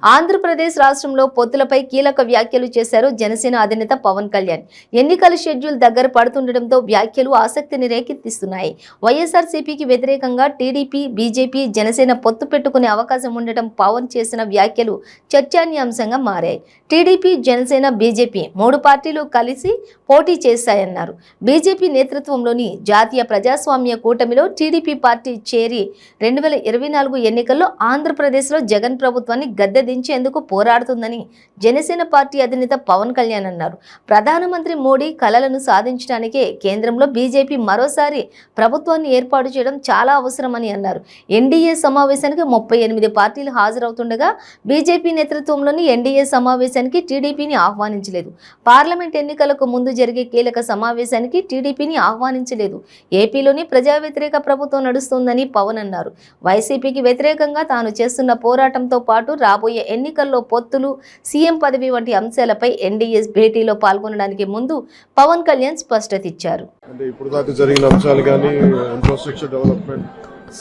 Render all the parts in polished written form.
ఆంధ్రప్రదేశ్ రాష్ట్రంలో పొత్తులపై కీలక వ్యాఖ్యలు చేశారు జనసేన అధినేత పవన్ కళ్యాణ్. ఎన్నికల షెడ్యూల్ దగ్గర పడుతుండటంతో వ్యాఖ్యలు ఆసక్తిని రేకెత్తిస్తున్నాయి. వైఎస్ఆర్సీపీకి వ్యతిరేకంగా టీడీపీ, బీజేపీ, జనసేన పొత్తు పెట్టుకునే అవకాశం ఉండటం పవన్ చేసిన వ్యాఖ్యలు చర్చానీయాంశంగా మారాయి. టీడీపీ, జనసేన, బీజేపీ మూడు పార్టీలు కలిసి పోటీ చేశాయన్నారు. బీజేపీ నేతృత్వంలోని జాతీయ ప్రజాస్వామ్య కూటమిలో టీడీపీ పార్టీ చేరి 2024 ఎన్నికల్లో ఆంధ్రప్రదేశ్లో జగన్ ప్రభుత్వాన్ని గద్దెదించేందుకు పోరాడుతుందని జనసేన పార్టీ అధినేత పవన్ కళ్యాణ్ అన్నారు. ప్రధానమంత్రి మోడీ కలలను సాధించడానికే కేంద్రంలో బీజేపీ మరోసారి ప్రభుత్వాన్ని ఏర్పాటు చేయడం చాలా అవసరమని అన్నారు. ఎన్డీఏ సమావేశానికి 38 పార్టీలు హాజరవుతుండగా బీజేపీ నేతృత్వంలోని ఎన్డీఏ సమావేశానికి టీడీపీని ఆహ్వానించలేదు. పార్లమెంట్ ఎన్నికలకు ముందు జరిగే కీలక సమావేశానికి టీడీపీని ఆహ్వానించలేదు. ఏపీలోని ప్రజా వ్యతిరేక ప్రభుత్వం నడుస్తోందని పవన్ అన్నారు. వైసీపీకి వ్యతిరేకంగా తాను చేస్తున్న పోరాటంతో పాటు రాబోయే ఎన్నికల్లో పొత్తులు, సీఎం పదవి వంటి అంశాలపై ఎన్డీఏ భేటీలో పాల్గొనడానికి ముందు పవన్ కళ్యాణ్ స్పష్టత ఇచ్చారు. అంటే ఇప్పుడు దాకా జరిగిన అంశాలు కానీ infrastructure development,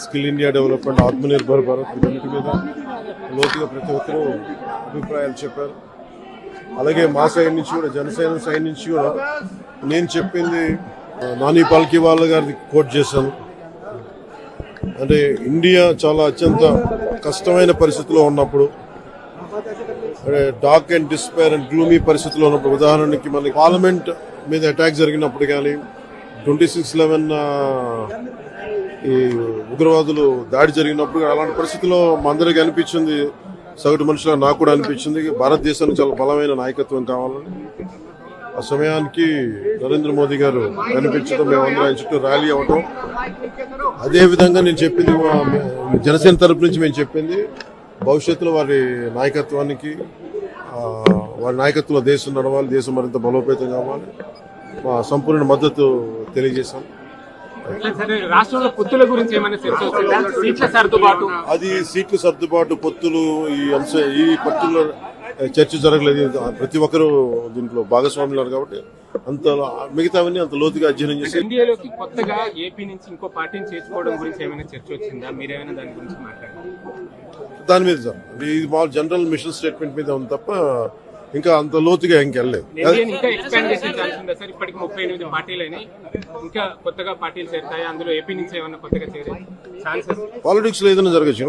skill India development, Atmanirbhar Bharat వీటి మీద లోతుగా ప్రతి ఒక్కరూ అభిప్రాయాలు చెప్పారు. అలాగే మా సైడ్ నుంచి కూడా, జనసేన సైడ్ నుంచి కూడా నేను చెప్పింది నాని పాల్కివాల్ గారిది కోట్ చేశాను. అంటే ఇండియా చాలా అత్యంత కష్టమైన పరిస్థితిలో ఉన్నప్పుడు, dark and despair and gloomy పరిస్థితిలో ఉన్నప్పుడు, ఉదాహరణకి మనకి పార్లమెంట్ మీద అటాక్ జరిగినప్పుడు కానీ, 26/11 ఈ ఉగ్రవాదులు దాడి జరిగినప్పుడు, అలాంటి పరిస్థితిలో మా అందరికీ అనిపించింది, సగటు మనుషులుగా నాకు కూడా అనిపించింది, భారతదేశానికి చాలా బలమైన నాయకత్వం కావాలని. ఆ సమయానికి నరేంద్ర మోదీ గారు కనిపించడం, మేమందరం ఆయన చుట్టూ ర్యాలీ అవ్వటం. అదేవిధంగా నేను చెప్పింది, జనసేన తరపు నుంచి మేము చెప్పింది, భవిష్యత్తులో వారి నాయకత్వానికి, వారి నాయకత్వంలో దేశం నడవాలి, దేశం మరింత బలోపేతం కావాలి, మా సంపూర్ణ మద్దతు తెలియజేశాం. రాష్ట్రంలో పొత్తుల గురించి ఏమైనా చర్చ వచ్చిందా? సీట్ల సర్దుబాటు, అది సీట్ల సర్దుబాటు, పొత్తులు, ఈ పొత్తుల్లో చర్చ జరగలేదు. ప్రతి ఒక్కరూ దీంట్లో భాగస్వాములు కాబట్టి అంత మిగతావన్నీ అంత లోతుగా అధ్యయనం చేసి, ఎన్డీఏలోకి కొత్తగా ఏపీ నుంచి ఇంకో పార్టీని చేర్చుకోవడం గురించి ఏమైనా చర్చ వచ్చిందా? మీరేమైనా దాని గురించి మాట్లాడారు? దాని మీద ఇది మా జనరల్ మిషన్ స్టేట్మెంట్ మీద ఉంది తప్ప ఇంకా అంత లోతుగా ఇంకెళ్ళలేదు. ఇంకా ఎక్స్పాండ్ చేసే ఛాన్స్ ఉందా సార్? ఇప్పటికి 38 పార్టీలు అయినాయి, ఇంకా కొత్తగా పార్టీలు చేరుతాయి, అందులో ఏపీ నుంచి ఏమైనా కొత్తగా చేరే ఛాన్సెస్? పాలిటిక్స్ లో ఏదైనా జరగచ్చు.